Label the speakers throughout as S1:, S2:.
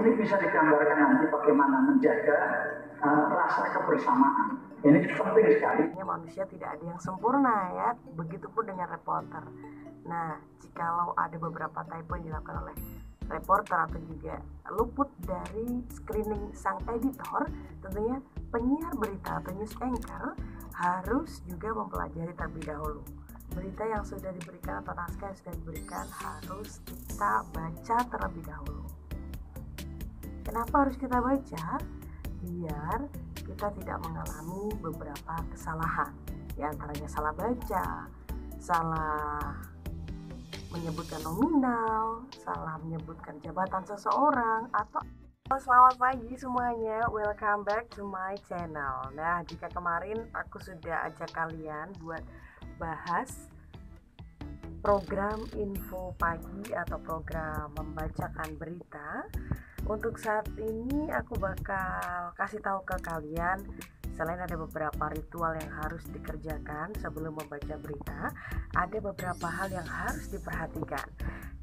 S1: ini bisa digambarkan nanti bagaimana menjaga rasa kebersamaan. Ini penting sekali.
S2: Manusia tidak ada yang sempurna ya, begitupun dengan reporter. Nah, jikalau ada beberapa typo yang dilakukan oleh reporter atau juga luput dari screening sang editor, tentunya penyiar berita atau news anchor harus juga mempelajari terlebih dahulu. Berita yang sudah diberikan atau naskah yang sudah diberikan harus kita baca terlebih dahulu. Kenapa harus kita baca? Biar kita tidak mengalami beberapa kesalahan. Di antaranya salah baca, salah menyebutkan nominal, salah menyebutkan jabatan seseorang, atau selamat pagi semuanya, welcome back to my channel. Nah, jika kemarin aku sudah ajak kalian buat bahas program info pagi atau program membacakan berita, untuk saat ini aku bakal kasih tahu ke kalian, selain ada beberapa ritual yang harus dikerjakan sebelum membaca berita, ada beberapa hal yang harus diperhatikan,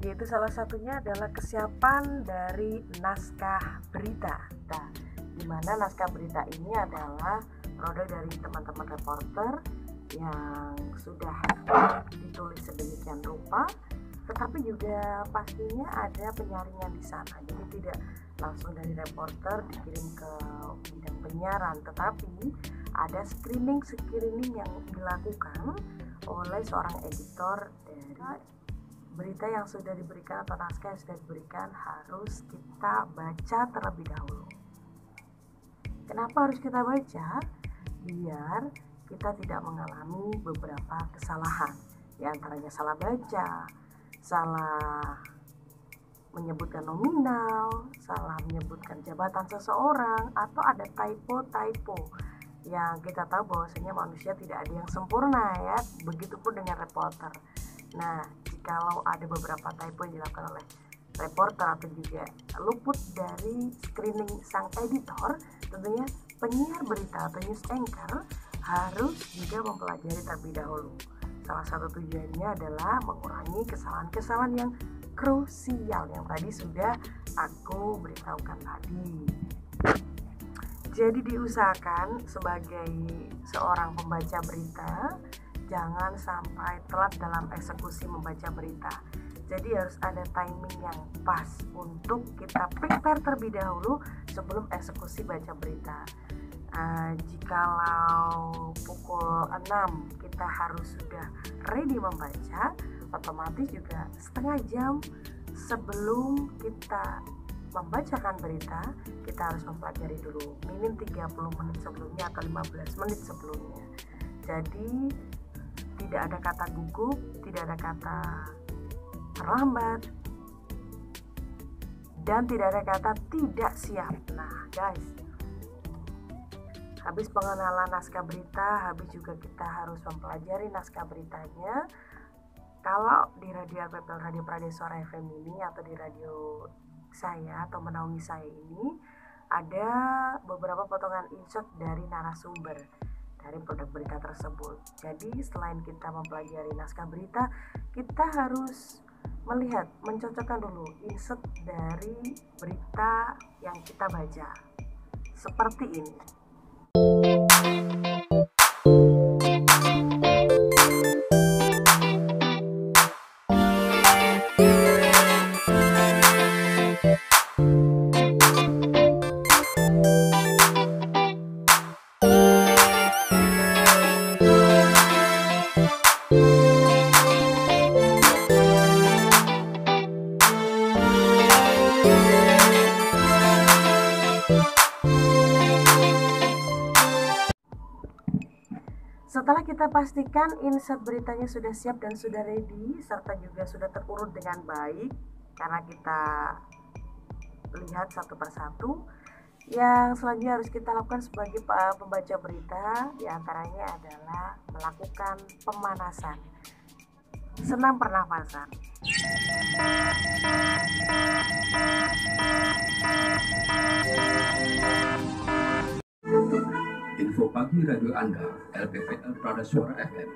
S2: yaitu salah satunya adalah kesiapan dari naskah berita. Nah, dimana naskah berita ini adalah produk dari teman-teman reporter yang sudah ditulis sedemikian rupa, tetapi juga pastinya ada penyaringan di sana. Jadi tidak langsung dari reporter dikirim ke bidang penyiaran, tetapi ada screening yang dilakukan oleh seorang editor dari berita yang sudah diberikan atau naskah yang sudah diberikan harus kita baca terlebih dahulu. Kenapa harus kita baca? Biar kita tidak mengalami beberapa kesalahan, di antaranya salah baca, salah menyebutkan nominal, salah menyebutkan jabatan seseorang, atau ada typo yang kita tahu bahwasanya manusia tidak ada yang sempurna ya, begitupun dengan reporter. Nah, jikalau ada beberapa typo yang dilakukan oleh reporter atau juga luput dari screening sang editor, tentunya penyiar berita atau news anchor harus juga mempelajari terlebih dahulu. Salah satu tujuannya adalah mengurangi kesalahan-kesalahan yang krusial yang tadi sudah aku beritahukan tadi. Jadi diusahakan sebagai seorang pembaca berita, jangan sampai telat dalam eksekusi membaca berita. Jadi harus ada timing yang pas untuk kita prepare terlebih dahulu sebelum eksekusi baca berita. Jikalau pukul 6 kita harus sudah ready membaca, otomatis juga setengah jam sebelum kita membacakan berita, kita harus mempelajari dulu minim 30 menit sebelumnya atau 15 menit sebelumnya. Jadi tidak ada kata gugup, tidak ada kata terlambat, dan tidak ada kata tidak siap. Nah guys, habis pengenalan naskah berita, habis juga kita harus mempelajari naskah beritanya. Kalau di radio RPPL Radio Pradeswara FM ini atau di radio saya atau menaungi saya ini, ada beberapa potongan insert dari narasumber dari produk berita tersebut. Jadi selain kita mempelajari naskah berita, kita harus melihat, mencocokkan dulu insert dari berita yang kita baca. Seperti ini. Setelah kita pastikan insert beritanya sudah siap dan sudah ready, serta juga sudah terurut dengan baik, karena kita lihat satu persatu, yang selanjutnya harus kita lakukan sebagai pembaca berita, diantaranya adalah melakukan pemanasan, senam pernafasan.
S3: Info pagi radio Anda, LPPL Pradeswara FM.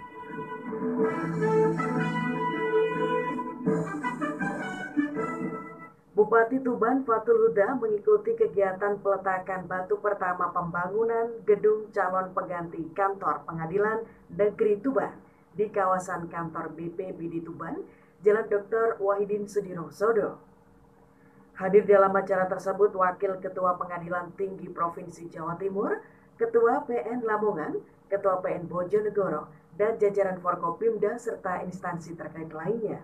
S2: Bupati Tuban Fatul Huda mengikuti kegiatan peletakan batu pertama pembangunan gedung calon pengganti kantor Pengadilan Negeri Tuban di kawasan kantor BPB di Tuban, Jalan Dr. Wahidin Sudirosodo. Hadir dalam acara tersebut Wakil Ketua Pengadilan Tinggi Provinsi Jawa Timur, Ketua PN Lamongan, Ketua PN Bojonegoro, dan jajaran Forkopimda serta instansi terkait lainnya.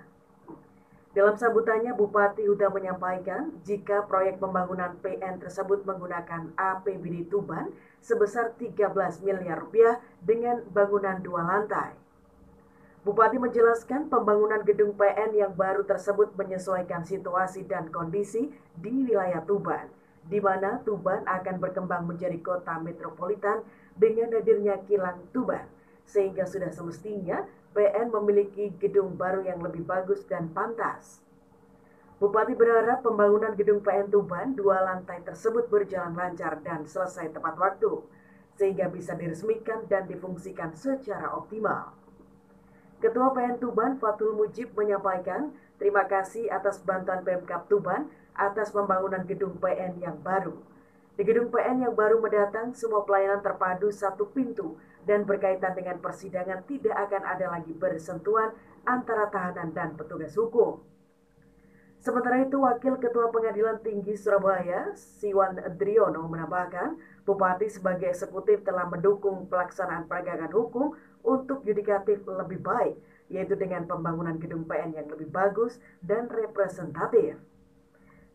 S2: Dalam sambutannya, Bupati Huda menyampaikan jika proyek pembangunan PN tersebut menggunakan APBD Tuban sebesar 13 miliar rupiah dengan bangunan 2 lantai. Bupati menjelaskan pembangunan gedung PN yang baru tersebut menyesuaikan situasi dan kondisi di wilayah Tuban, di mana Tuban akan berkembang menjadi kota metropolitan dengan hadirnya kilang Tuban, sehingga sudah semestinya PN memiliki gedung baru yang lebih bagus dan pantas. Bupati berharap pembangunan gedung PN Tuban 2 lantai tersebut berjalan lancar dan selesai tepat waktu, sehingga bisa diresmikan dan difungsikan secara optimal. Ketua PN Tuban Fatul Mujib menyampaikan terima kasih atas bantuan Pemkab Tuban atas pembangunan gedung PN yang baru. Di gedung PN yang baru mendatang, semua pelayanan terpadu satu pintu dan berkaitan dengan persidangan tidak akan ada lagi bersentuhan antara tahanan dan petugas hukum. Sementara itu, Wakil Ketua Pengadilan Tinggi Surabaya, Siwan Driono menambahkan, Bupati sebagai eksekutif telah mendukung pelaksanaan penegakan hukum untuk yudikatif lebih baik, yaitu dengan pembangunan gedung PN yang lebih bagus dan representatif.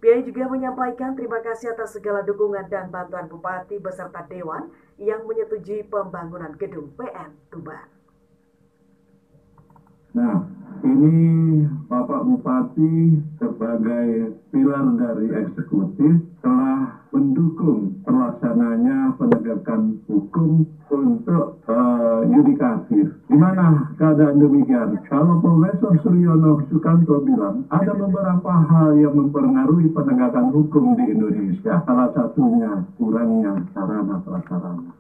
S2: Pihaknya juga menyampaikan terima kasih atas segala dukungan dan bantuan Bupati beserta Dewan yang menyetujui pembangunan gedung PN Tuban.
S4: Nah, ini Bapak Bupati sebagai pilar dari eksekutif telah mendukung pelaksananya penegakan hukum untuk yudikatif. Di mana keadaan demikian? Kalau Profesor Suryono Sukanto bilang ada beberapa hal yang mempengaruhi penegakan hukum di Indonesia. Salah satunya kurangnya sarana prasarana.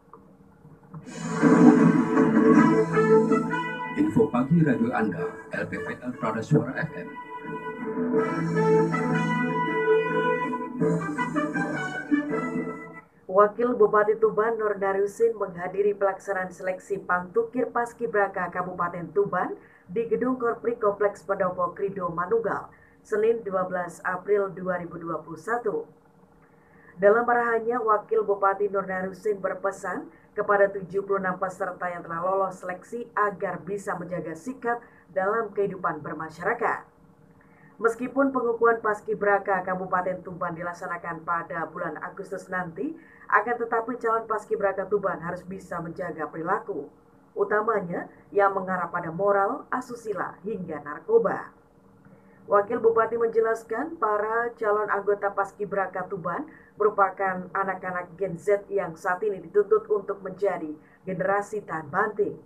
S3: Info pagi radio Anda, LPPL Prada Suara FM.
S2: Wakil Bupati Tuban Nur Dariusin menghadiri pelaksanaan seleksi Pangtukir Paskibraka Kabupaten Tuban di Gedung Korpri Kompleks Pendopo Krido Manunggal, Senin 12 April 2021. Dalam arahannya, Wakil Bupati Nur Dariusin berpesan kepada 76 peserta yang telah lolos seleksi agar bisa menjaga sikap dalam kehidupan bermasyarakat. Meskipun pengukuhan Paskibraka Kabupaten Tuban dilaksanakan pada bulan Agustus nanti, akan tetapi calon Paskibraka Tuban harus bisa menjaga perilaku, utamanya yang mengarah pada moral, asusila, hingga narkoba. Wakil Bupati menjelaskan para calon anggota Paskibraka Tuban merupakan anak-anak Gen Z yang saat ini dituntut untuk menjadi generasi tahan banting,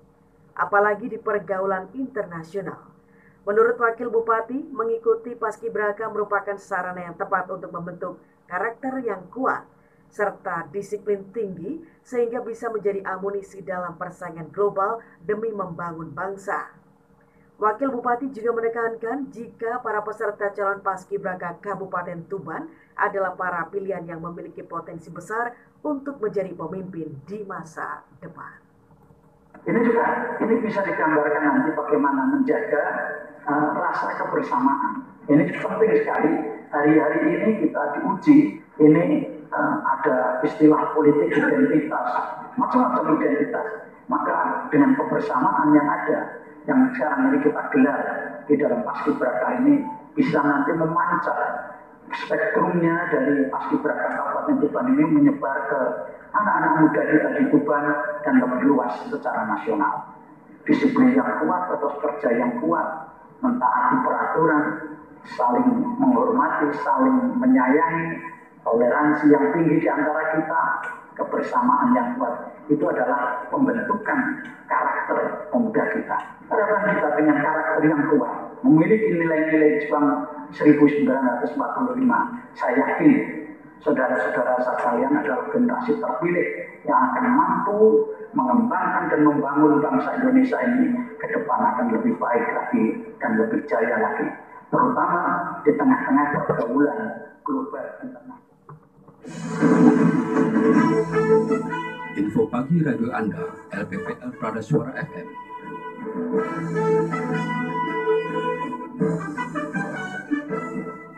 S2: apalagi di pergaulan internasional. Menurut Wakil Bupati, mengikuti Paskibraka merupakan sarana yang tepat untuk membentuk karakter yang kuat, serta disiplin tinggi sehingga bisa menjadi amunisi dalam persaingan global demi membangun bangsa. Wakil Bupati juga menekankan jika para peserta calon Paskibraka Kabupaten Tuban adalah para pilihan yang memiliki potensi besar untuk menjadi pemimpin di masa depan.
S1: Ini bisa digambarkan nanti bagaimana menjaga rasa kebersamaan. Ini penting sekali. Hari-hari ini kita diuji. Ini ada istilah politik identitas, macam-macam identitas. Maka dengan kebersamaan yang ada, yang sekarang ini kita gelar di dalam Paskibraka ini, bisa nanti memancar spektrumnya dari Paskibraka Kabupaten Tuban ini menyebar ke anak-anak muda kita di Tuban dan lebih luas secara nasional. Disiplin yang kuat, etos kerja yang kuat, mentaati peraturan, saling menghormati, saling menyayangi, toleransi yang tinggi di antara kita, kebersamaan yang kuat. Itu adalah pembentukan karakter pemuda kita. Harapan kita dengan karakter yang kuat, memiliki nilai-nilai Juang 1945. Saya yakin saudara-saudara sekalian adalah generasi terpilih yang akan mampu mengembangkan dan membangun bangsa Indonesia ini ke depan akan lebih baik lagi dan lebih jaya lagi. Terutama di tengah-tengah pergaulan global internasional.
S3: Info pagi radio Anda, LPPL Pradasuara FM.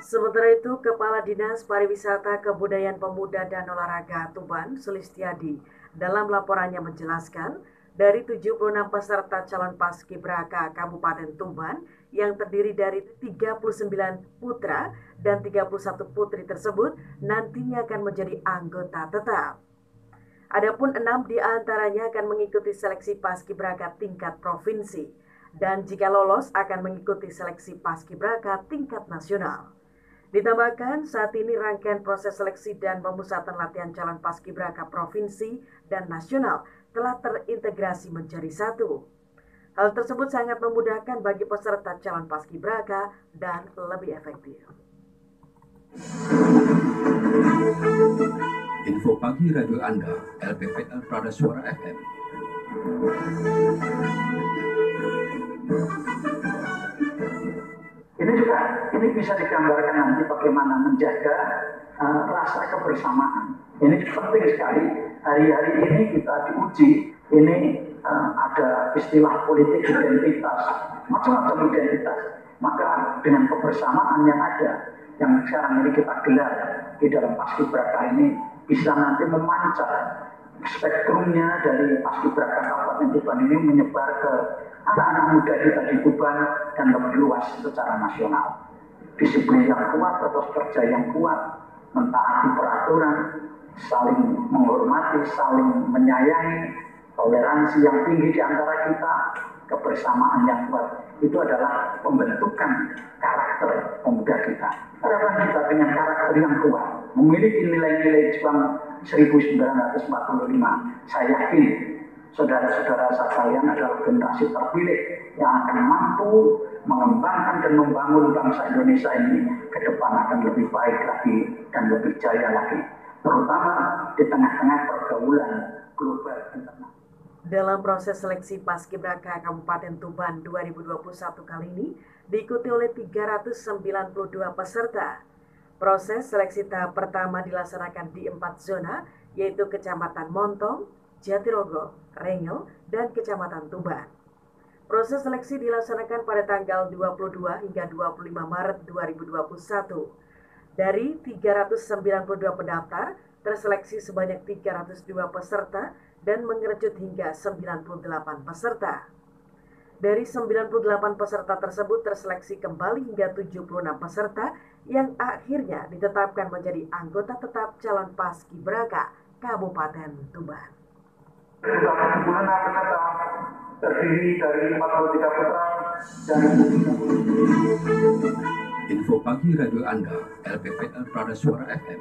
S2: Sementara itu, Kepala Dinas Pariwisata, Kebudayaan Pemuda dan Olahraga Tuban, Sulistiadi, dalam laporannya menjelaskan, dari 76 peserta calon Paskibraka Kabupaten Tuban yang terdiri dari 39 putra dan 31 putri tersebut nantinya akan menjadi anggota tetap. Adapun 6 di antaranya akan mengikuti seleksi Paskibraka tingkat provinsi dan jika lolos akan mengikuti seleksi Paskibraka tingkat nasional. Ditambahkan, saat ini rangkaian proses seleksi dan pemusatan latihan calon Paskibraka provinsi dan nasional telah terintegrasi menjadi satu. Hal tersebut sangat memudahkan bagi peserta calon Paskibraka dan lebih efektif.
S3: Info pagi radio Anda, LPPL Pradasuara FM.
S1: Ini bisa digambarkan nanti bagaimana menjaga rasa kebersamaan. Ini penting sekali. Hari-hari ini kita diuji. Ini ada istilah politik identitas, macam-macam identitas. Maka dengan kebersamaan yang ada, yang sekarang ini kita gelar di dalam Paskibraka ini bisa nanti memancar spektrumnya dari Paskibraka Kabupaten Tuban ini menyebar ke anak-anak muda kita di Tuban dan lebih luas secara nasional. Disiplin yang kuat, etos kerja yang kuat, mentaati peraturan, saling menghormati, saling menyayangi, toleransi yang tinggi di antara kita, kebersamaan yang kuat. Itu adalah pembentukan karakter pemuda kita. Harapan kita dengan karakter yang kuat, memiliki nilai-nilai juang 1945. Saya yakin saudara-saudara sekalian adalah generasi terpilih yang akan mampu mengembangkan dan membangun bangsa Indonesia ini ke depan akan lebih baik lagi dan lebih jaya lagi, terutama di tengah-tengah pergaulan global internasional.
S2: Dalam proses seleksi Paskibraka Kabupaten Tuban 2021 kali ini diikuti oleh 392 peserta. Proses seleksi tahap pertama dilaksanakan di 4 zona, yaitu Kecamatan Montong, Jatirogo, Rengel, dan Kecamatan Tuban. Proses seleksi dilaksanakan pada tanggal 22 hingga 25 Maret 2021. Dari 392 pendaftar, terseleksi sebanyak 302 peserta dan mengerucut hingga 98 peserta. Dari 98 peserta tersebut terseleksi kembali hingga 76 peserta yang akhirnya ditetapkan menjadi anggota tetap calon Paskibraka Kabupaten Tuban.
S1: Sudah 76 peserta terdiri dari 43 putra dan
S3: Info pagi radio Anda, LPPL Pradasuara FM.